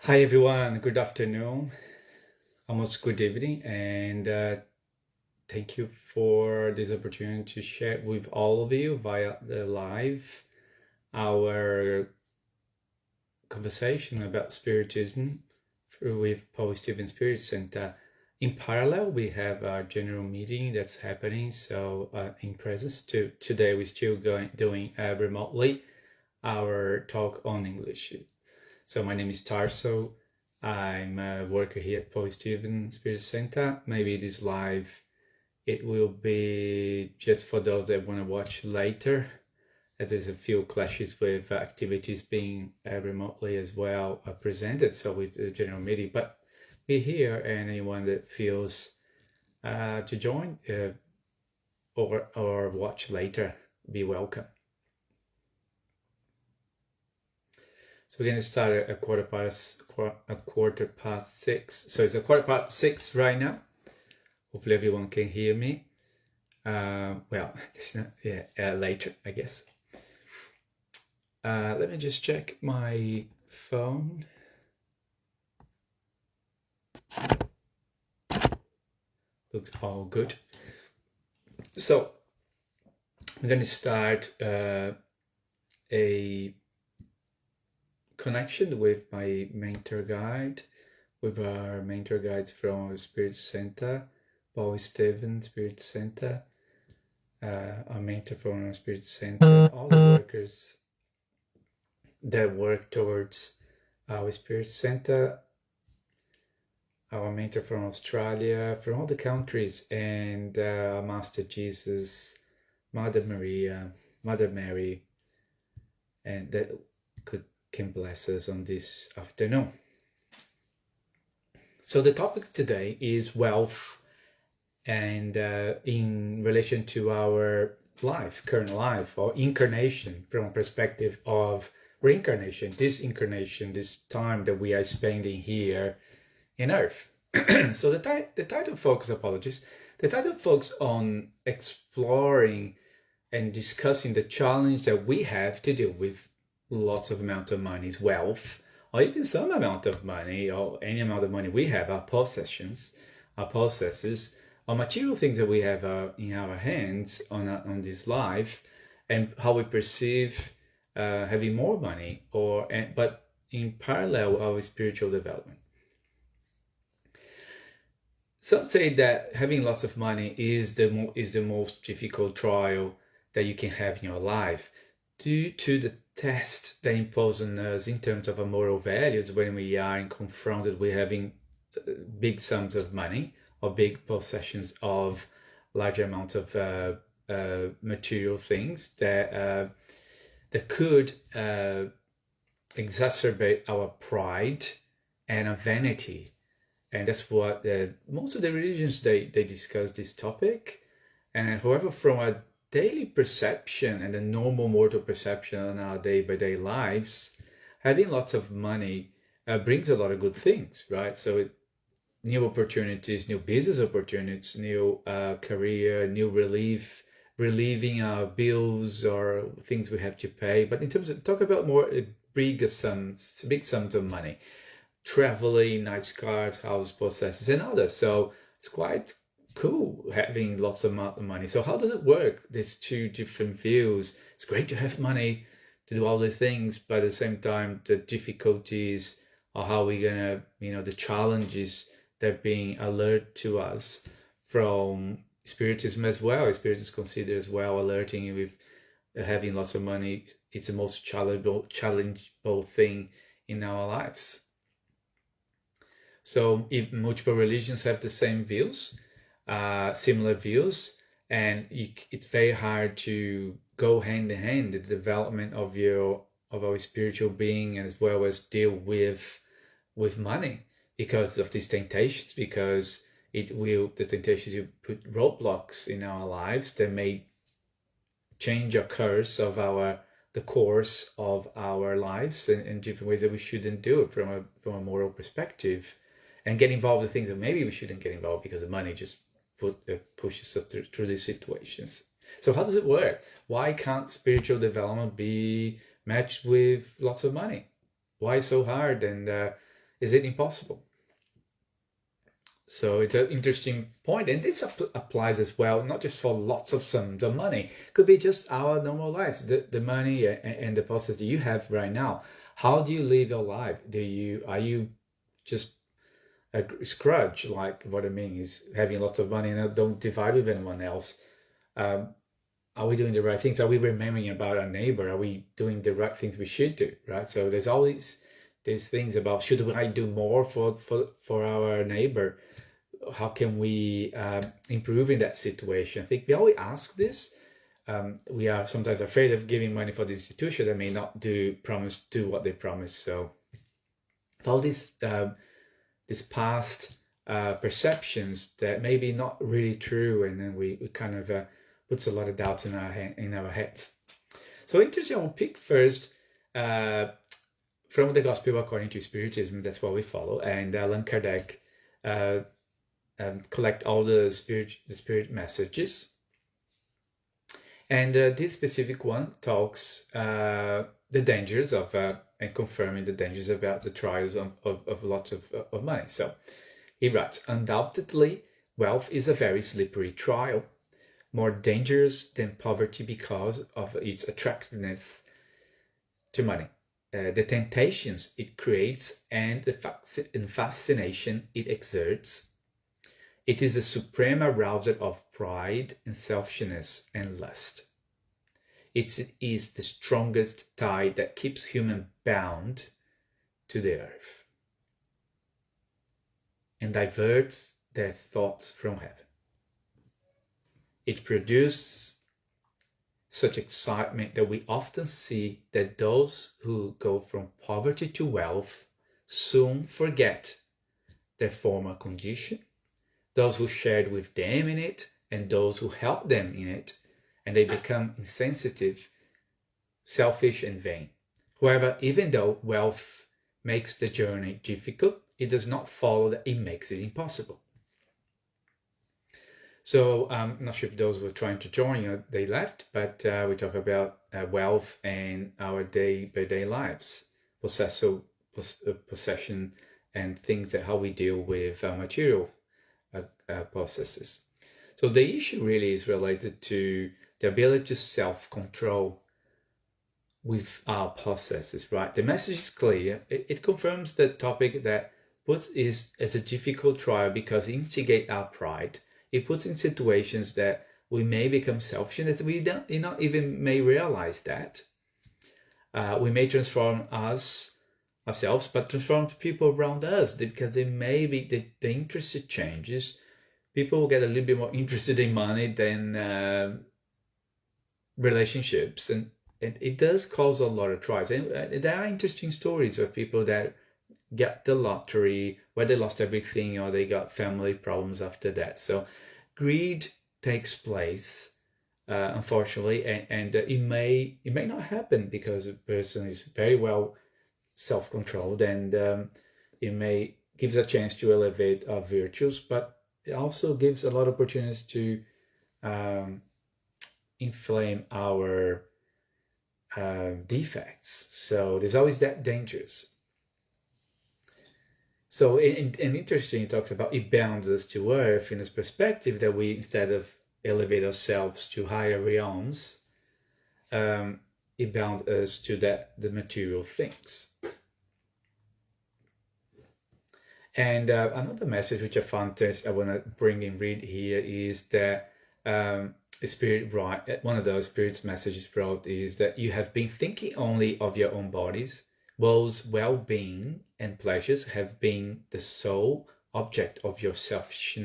Hi everyone, good afternoon, almost good evening, and thank you for this opportunity to share with all of you via the live our conversation about spiritism with Paul Stephen Spirit Center. In parallel, we have our general meeting that's happening. So in presence today, we're still doing remotely our talk on English. So my name is Tarso. I'm a worker here at Paul Stephen Spirit Center. Maybe this live, it will be just for those that want to watch later. There's a few clashes with activities being remotely as well presented, so with the general meeting. But we're here, and anyone that feels to join or watch later, be welcome. So we're going to start at a quarter past 6. So it's a quarter past 6 right now. Hopefully everyone can hear me. Well, it's not, later, I guess. Let me just check my phone. Looks all good. So I'm going to start a connection with my mentor guide, with our mentor guides from our Spirit Center, Paul Stephen Spirit Center, our mentor from our Spirit Center, all the workers that work towards our Spirit Center, our mentor from Australia, from all the countries, and Master Jesus, Mother Maria, Mother Mary, and that can bless us on this afternoon. So the topic today is wealth, and in relation to our life, current life, or incarnation, from a perspective of reincarnation, this incarnation, this time that we are spending here in Earth. So the title focus, apologies, the title focus on exploring and discussing the challenge that we have to deal with lots of amount of money, wealth, or even some amount of money, or any amount of money we have, our possessions, our possesses, or material things that we have in our hands on this life, and how we perceive having more money, but in parallel our spiritual development. Some say that having lots of money is the most difficult trial that you can have in your life, due to the test they impose on us in terms of our moral values when we are confronted with having big sums of money or big possessions of large amounts of material things that could exacerbate our pride and our vanity. And that's what most of the religions they discuss this topic. And however, from a daily perception and the normal mortal perception on our day-by-day lives, having lots of money brings a lot of good things, right? So new opportunities, new business opportunities, new career, new relieving our bills or things we have to pay. But in terms of talk about more big sums of money, traveling, nice cars, house possessions, and others. So it's quite cool having lots of money. So how does it work? These two different views. It's great to have money to do all the things, but at the same time, the difficulties are how we're gonna, the challenges that being alert to us from spiritism as well. Spiritism considered as well alerting you with having lots of money. It's the most challengeable thing in our lives. So if multiple religions have the same views, similar views, and it's very hard to go hand in hand the development of our spiritual being, as well as deal with money because of these temptations. Because the temptations you put roadblocks in our lives that may change a course of the course of our lives in different ways that we shouldn't do it from a moral perspective, and get involved in things that maybe we shouldn't get involved because the money just pushes us through these situations. So how does it work? Why can't spiritual development be matched with lots of money? Why so hard? And Is it impossible? So it's an interesting point, and this applies as well, not just for lots of sums of money. It could be just our normal lives, the money and the process that you have right now. How do you live your life? Are you just a scrooge? Like what I mean is having lots of money and don't divide with anyone else. Um, are we doing the right things? Are we remembering about our neighbor? Are we doing the right things we should do? Right. So there's always these things about should I do more for our neighbor? How can we improve in that situation? I think we always ask this. We are sometimes afraid of giving money for the institution that may not do what they promise. So all these past perceptions that may be not really true, and then we kind of puts a lot of doubts in our heads. So interesting. I'll pick first from the Gospel according to Spiritism. That's what we follow, and Allan Kardec collect all the spirit messages. And this specific one talks the dangers of and confirming the dangers about the trials of lots of money. So he writes, undoubtedly, wealth is a very slippery trial, more dangerous than poverty because of its attractiveness to money, the temptations it creates, and the fascination it exerts. It is the supreme arouser of pride and selfishness and lust. It is the strongest tie that keeps humans bound to the earth and diverts their thoughts from heaven. It produces such excitement that we often see that those who go from poverty to wealth soon forget their former condition, those who shared with them in it, and those who helped them in it, and they become insensitive, selfish, and vain. However, even though wealth makes the journey difficult, it does not follow that it makes it impossible. So I'm not sure if those who were trying to join, they left, but we talk about wealth and our day-by-day lives, possession, and things that how we deal with material processes. So the issue really is related to the ability to self-control with our processes, right? The message is clear. It confirms the topic that puts is as a difficult trial because it instigates our pride. It puts in situations that we may become selfish and that we don't not even may realize that. We may transform ourselves, but transform people around us because they may be the interest changes. People will get a little bit more interested in money than relationships, and it does cause a lot of trials. And there are interesting stories of people that get the lottery where they lost everything or they got family problems after that. So greed takes place, unfortunately, and it may not happen because a person is very well self-controlled, and it may gives a chance to elevate our virtues, but it also gives a lot of opportunities to inflame our defects. So there's always that dangers. So and interesting, it talks about it bounds us to earth in this perspective that we, instead of elevate ourselves to higher realms, it bounds us to the material things. And another message which I found I want to bring and read here is that Spirit right, one of those Spirit's messages brought is that you have been thinking only of your own bodies, whose well-being and pleasures have been the sole object of your selfish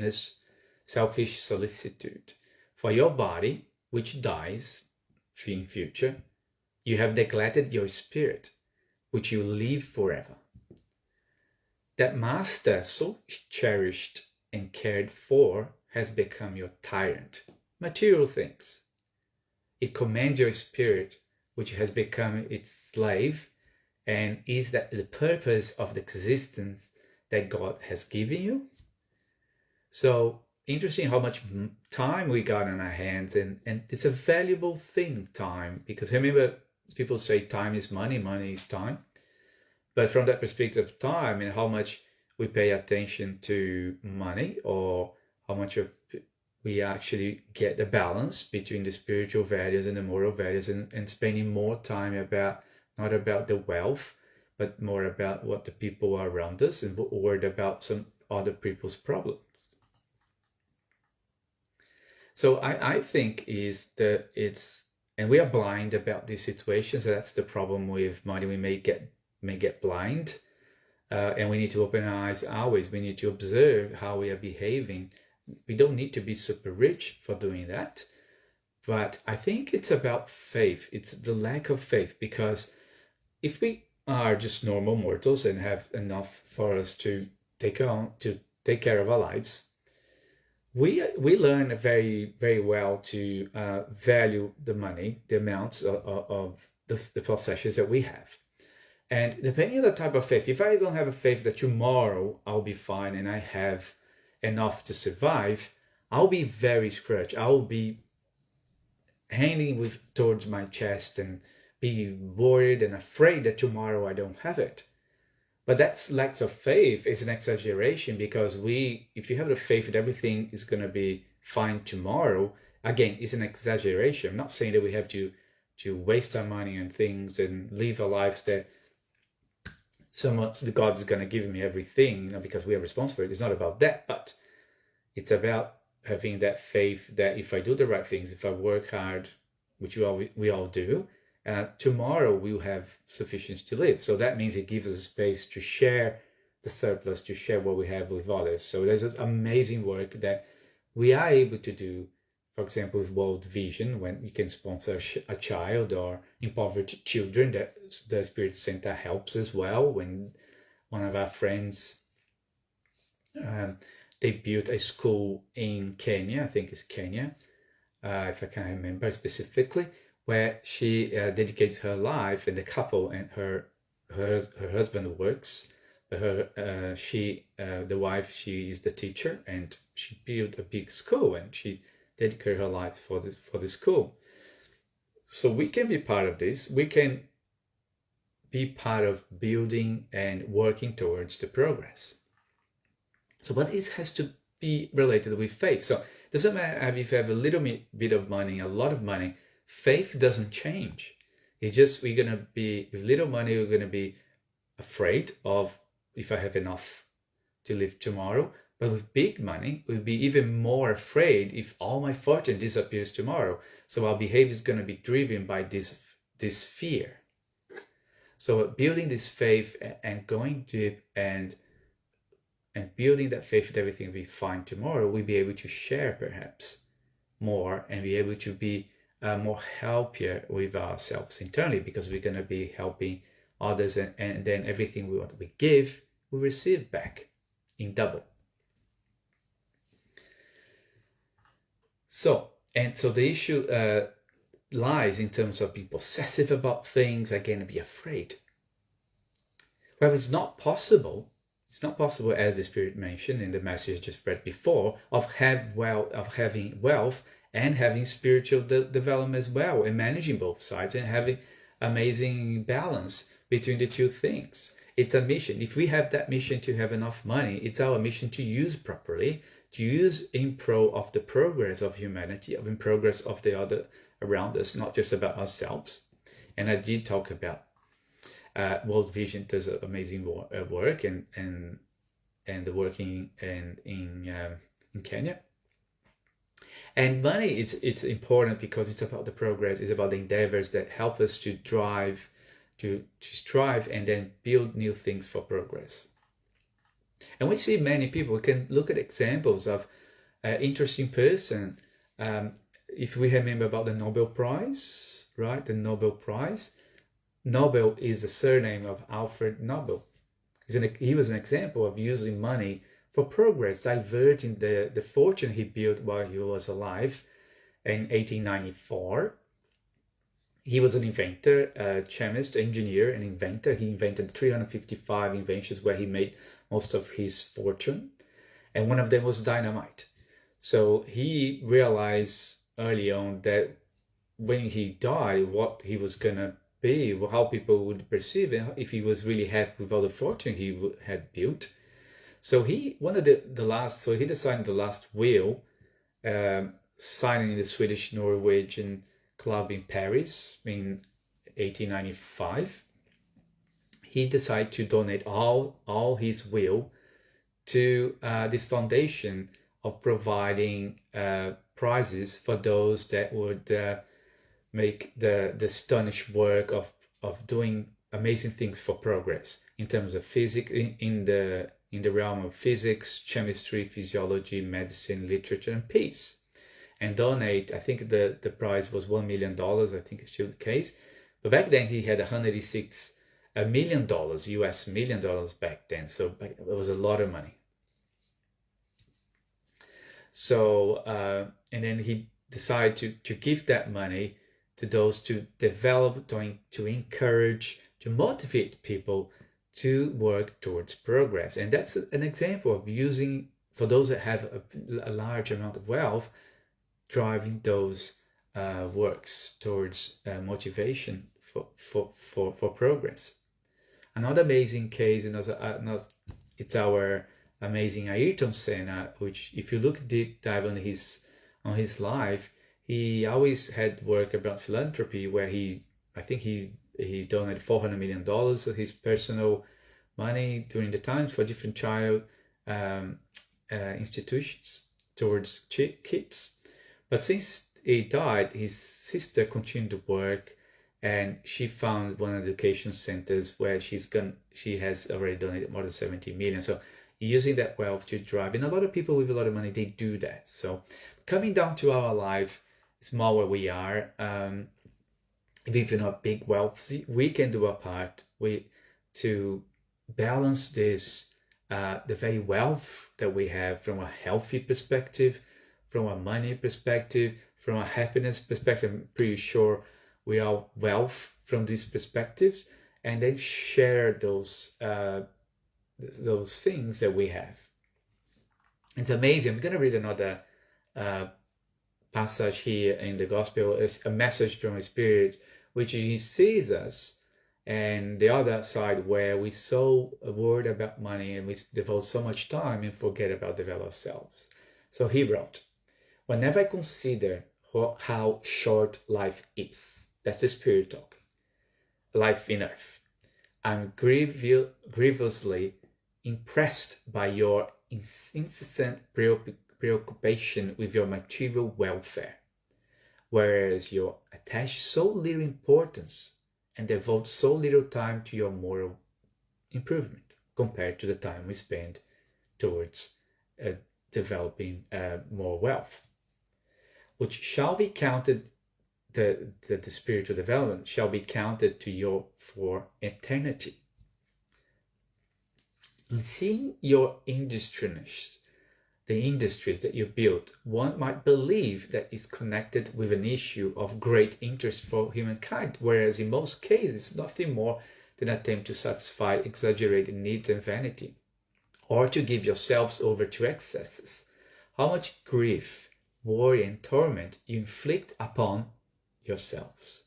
solicitude. For your body, which dies in future, you have neglected your spirit, which you live forever. That master so cherished and cared for has become your tyrant. Material things. It commands your spirit, which has become its slave, and is that the purpose of the existence that God has given you. So interesting how much time we got in our hands, and it's a valuable thing, time, because remember, people say time is money, money is time. But from that perspective of time and how much we pay attention to money, or how much of we actually get the balance between the spiritual values and the moral values, and spending more time about not about the wealth, but more about what the people are around us and worried about some other people's problems. So I think is that it's, and we are blind about these situations. So that's the problem with money. We may get blind, and we need to open our eyes always. We need to observe how we are behaving. We don't need to be super rich for doing that. But I think it's about faith. It's the lack of faith, because if we are just normal mortals and have enough for us to take care of our lives, we learn very very well to value the money, the amounts of the possessions that we have. And depending on the type of faith, if I don't have a faith that tomorrow I'll be fine and I have enough to survive, I'll be very scratched. I'll be hanging with towards my chest and be worried and afraid that tomorrow I don't have it. But that's lack of faith is an exaggeration, because if you have the faith that everything is going to be fine tomorrow, again, it's an exaggeration. I'm not saying that we have to waste our money on things and live our lives that so much the God is going to give me everything, because we are responsible for it. It's not about that, but it's about having that faith that if I do the right things, if I work hard, which we all do, tomorrow we'll have sufficient to live. So that means it gives us a space to share the surplus, to share what we have with others. So there's this amazing work that we are able to do, for example, with World Vision, when you can sponsor a child, or impoverished children that the Spirit Center helps as well. When one of our friends, they built a school in Kenya, I think it's Kenya, if I can't remember specifically, where she dedicates her life, and the couple, and her husband works, but the wife, she is the teacher, and she built a big school, and she dedicated her life for the school. So we can be part of this. We can be part of building and working towards the progress. So, but this has to be related with faith. So it doesn't matter if you have a little bit of money, a lot of money. Faith doesn't change. It's just we're going to be, with little money, we're going to be afraid of if I have enough to live tomorrow. But with big money, we'll be even more afraid if all my fortune disappears tomorrow. So our behavior is going to be driven by this fear. So building this faith and going deep and building that faith that everything will be fine tomorrow, we'll be able to share perhaps more and be able to be more helpier with ourselves internally, because we're going to be helping others, and then everything we give, we receive back in double. So the issue lies in terms of being possessive about things, again, be afraid. However, it's not possible, as the Spirit mentioned in the message I just read before, of having wealth and having spiritual development as well, and managing both sides and having amazing balance between the two things. It's a mission. If we have that mission to have enough money, it's our mission to use properly, to use in pro of the progress of humanity, in progress of the other around us, not just about ourselves. And I did talk about World Vision does amazing work, and the working in Kenya. And money, it's important because it's about the progress, it's about the endeavors that help us to drive, to strive, and then build new things for progress. And we see many people, we can look at examples of interesting person. If we remember about the Nobel Prize, right? The Nobel Prize. Nobel is the surname of Alfred Nobel. He was an example of using money for progress, diverting the fortune he built while he was alive in 1894. He was an inventor, a chemist, engineer, and inventor. He invented 355 inventions where he made most of his fortune. And one of them was dynamite. So he realized early on that when he died, what he was going to be, how people would perceive it, if he was really happy with all the fortune he had built. So he wanted the last. So he decided the last will, signing the Swedish Norwegian club in Paris in 1895. He decided to donate all his will to this foundation of providing prizes for those that would make the astonished work of doing amazing things for progress in terms of physics, in the realm of physics, chemistry, physiology, medicine, literature, and peace. And donate, I think the prize was $1 million. I think it's still the case. But back then he had $186 million, US million dollars back then. So it was a lot of money. So, and then he decided to give that money to those to develop, to encourage, to motivate people to work towards progress. And that's an example of using, for those that have a large amount of wealth, driving those works towards motivation for progress. Another amazing case, and it's our amazing Ayrton Senna, which if you look deep dive on his life, he always had work about philanthropy, where I think he donated $400 million of his personal money during the times for different child institutions towards kids. But since he died, his sister continued to work, and she found one of the education centers where she has already donated more than 70 million. So using that wealth to drive, and a lot of people with a lot of money, they do that. So coming down to our life, small where we are, if you're not big wealthy, we can do our part to balance this, the very wealth that we have from a healthy perspective, from a money perspective, from a happiness perspective. I'm pretty sure we are wealth from these perspectives, and then share those things that we have. It's amazing. I'm going to read another passage here in the gospel. Is a message from the Spirit, which he sees us, and the other side where we so worried about money and we devote so much time and forget about develop ourselves. So he wrote, "Whenever I consider how short life is," that's the Spirit talking, life in earth, "I'm grievously impressed by your incessant preoccupation with your material welfare, whereas you attach so little importance and devote so little time to your moral improvement compared to the time we spend towards developing more wealth, which shall be counted, the spiritual development shall be counted to you for eternity. In seeing your industries, the industries that you built, one might believe that is connected with an issue of great interest for humankind, whereas in most cases nothing more than an attempt to satisfy exaggerated needs and vanity, or to give yourselves over to excesses. How much grief, worry, and torment you inflict upon yourselves.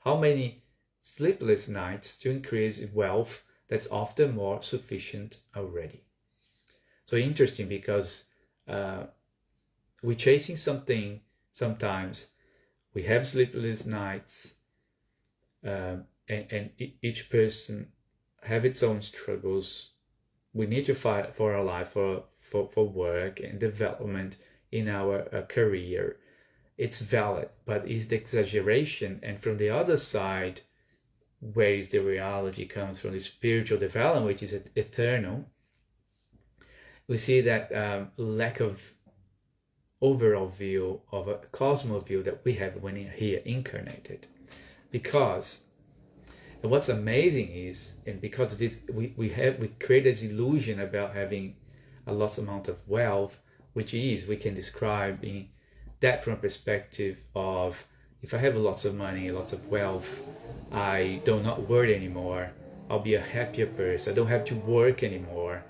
How many sleepless nights to increase wealth that's often more sufficient already." So interesting, because we're chasing something sometimes, we have sleepless nights, and each person have its own struggles. We need to fight for our life, for work and development in our career. It's valid, but is the exaggeration, and from the other side, where is the reality comes from the spiritual development, which is eternal. We see that lack of overall view, of a cosmos view that we have when we're here incarnated. Because, and what's amazing is, and because this we create this illusion about having a lot amount of wealth, which is, we can describe in that from a perspective of, if I have lots of money, lots of wealth, I do not worry anymore. I'll be a happier person. I don't have to work anymore.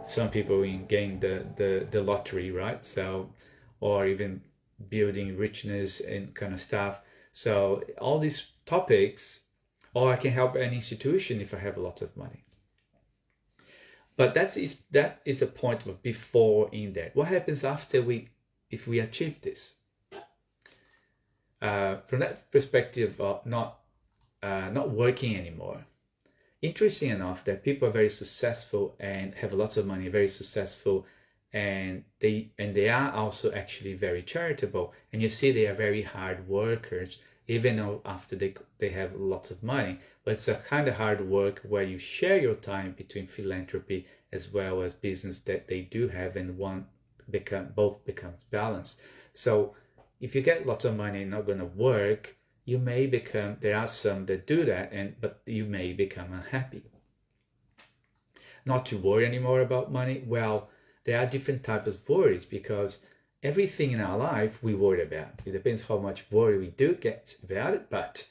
Some people gain the lottery, right? So, or even building richness and kind of stuff. So all these topics or I can help an institution if I have a lot of money. But that is a point of before in that. What happens after if we achieve this? From that perspective of not working anymore. Interesting enough that people are very successful and have lots of money, very successful, and they are also actually very charitable. And you see they are very hard workers, even though after they have lots of money. But it's a kind of hard work where you share your time between philanthropy as well as business that they do have, and both becomes balanced. So if you get lots of money and not going to work, you may become, there are some that do that, but you may become unhappy. Not to worry anymore about money. Well, there are different types of worries, because everything in our life we worry about. It depends how much worry we do get about it, but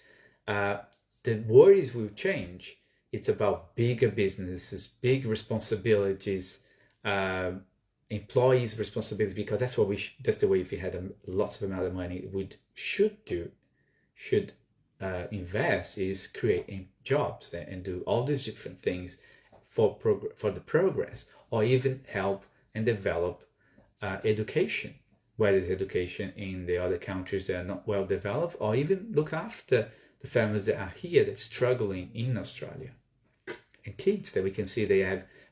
the worries will change. It's about bigger businesses, big responsibilities, employees' responsibilities, because that's what that's the way, if we had lots of amount of money, we should invest, is creating jobs and do all these different things for the progress, or even help and develop education, whether it's education in the other countries that are not well developed, or even look after the families that are here that's struggling in Australia, and kids that we can see they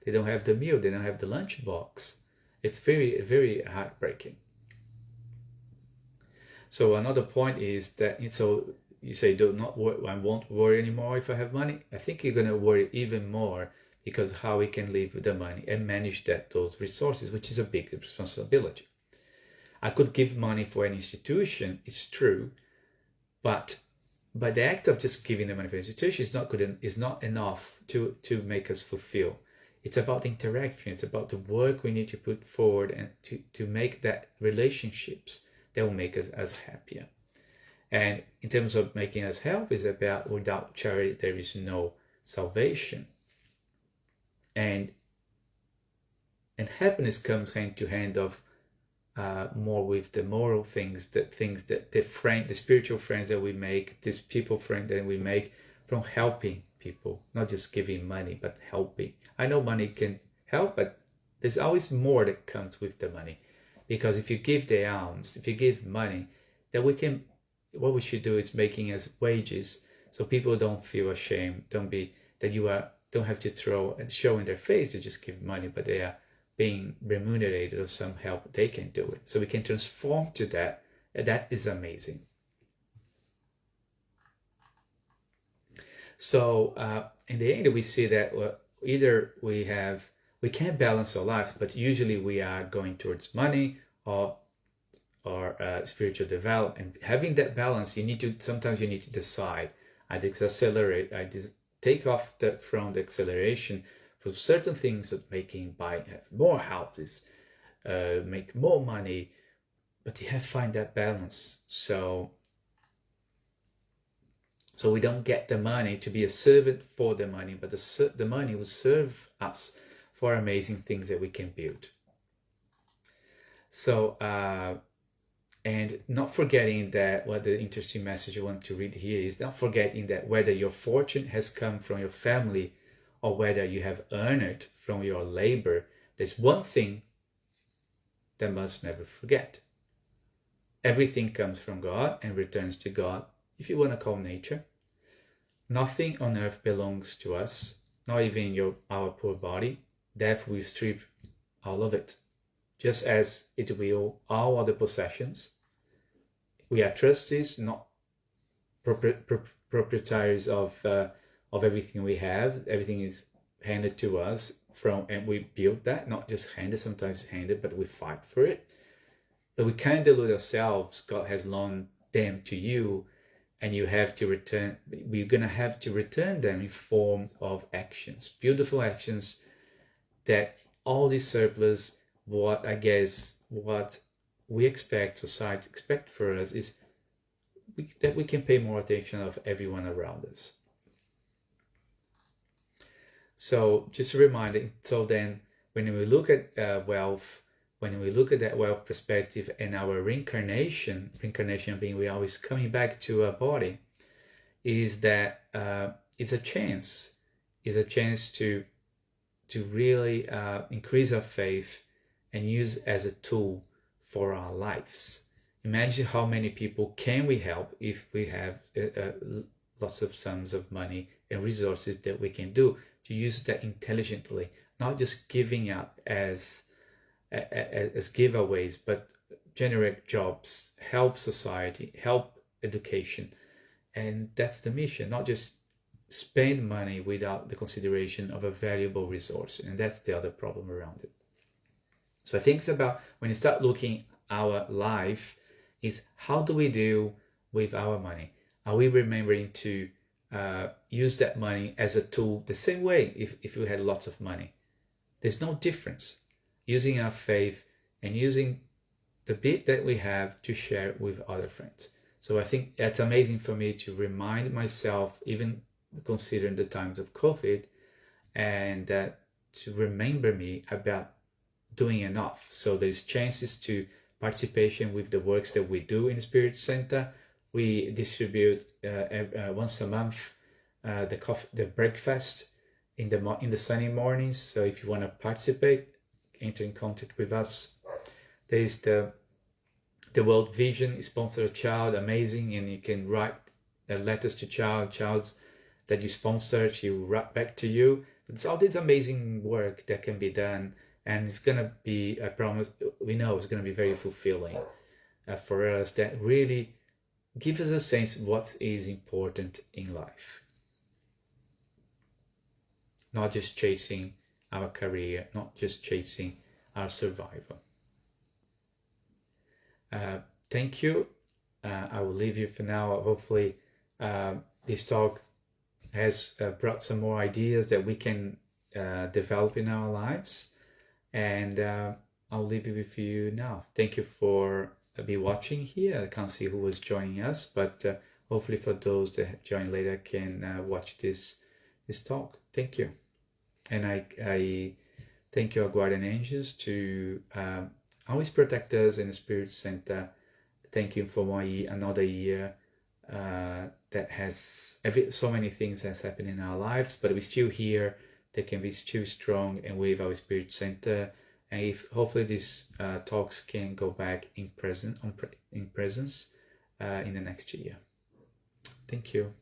don't have the meal, they don't have the lunch box. It's very, very heartbreaking. So another point is that, so you say, do not worry, I won't worry anymore if I have money. I think you're going to worry even more, because how we can live with the money and manage those resources, which is a big responsibility. I could give money for an institution, it's true, but the act of just giving the money for an institution is not enough to make us fulfill. It's about the interaction. It's about the work we need to put forward, and to make that relationships that will make us happier. And in terms of making us happy, is about, without charity there is no salvation. And happiness comes hand to hand of more with the moral things, that the spiritual friends that we make, these people friends that we make from helping people, not just giving money, but helping. I know money can help, but there's always more that comes with the money, because if you give the alms, if you give money, then what we should do is making as wages, so people don't feel ashamed, don't have to throw and show in their face to just give money, but they are being remunerated of some help they can do it. So we can transform to that, and that is amazing. So in the end, we see that either we can balance our lives, but usually we are going towards money or spiritual development. And having that balance, sometimes you need to decide. I take off from the acceleration for certain things of have more houses, make more money, but you have to find that balance. So we don't get the money to be a servant for the money, but the money will serve us for amazing things that we can build. So, and not forgetting that, what the interesting message I want to read here is, not forgetting that whether your fortune has come from your family or whether you have earned it from your labor, there's one thing that must never forget. Everything comes from God and returns to God, if you want to call nature. Nothing on earth belongs to us, not even our poor body. Death will strip all of it, just as it will all other possessions. We are trustees, not proprietaries of everything we have. Everything is handed to us and we build that, not just handed, sometimes handed, but we fight for it. But we can't delude ourselves. God has loaned them to you, and you have to return. We're going to have to return them in form of actions, beautiful actions, that all this surplus, what we expect, society expect for us, is that we can pay more attention of everyone around us. So just a reminder, so then when we look at wealth, when we look at that wealth perspective and our reincarnation being, we're always coming back to our body, is that it's a chance. It's a chance to really increase our faith and use as a tool for our lives. Imagine how many people can we help if we have lots of sums of money and resources that we can do to use that intelligently, not just giving out as giveaways, but generate jobs, help society, help education. And that's the mission, not just spend money without the consideration of a valuable resource. And that's the other problem around it. So I think it's about when you start looking our life is how do we deal with our money? Are we remembering to use that money as a tool the same way if we had lots of money? There's no difference. Using our faith and using the bit that we have to share with other friends. So I think that's amazing for me to remind myself, even considering the times of COVID, and to remember me about doing enough. So there's chances to participation with the works that we do in the Spirit Center. We distribute once a month the breakfast in the sunny mornings. So if you want to participate, enter in contact with us. There is the World Vision sponsor a child, amazing, and you can write letters to childs that you sponsor. She will write back to you. It's all this amazing work that can be done, and it's gonna be, I promise, we know it's gonna be very fulfilling for us. That really gives us a sense of what is important in life. Not just chasing our career, not just chasing our survival. Thank you. I will leave you for now. Hopefully, this talk has brought some more ideas that we can develop in our lives. And I'll leave it with you now. Thank you for be watching here. I can't see who was joining us, but hopefully for those that join later can watch this talk. Thank you. And I thank your guardian angels to always protect us in the Spirit Center. Thank you for another year that has so many things that's happened in our lives, but we're still here. They can be still strong and with our Spirit Center. And if hopefully these talks can go back in presence in the next year. Thank you.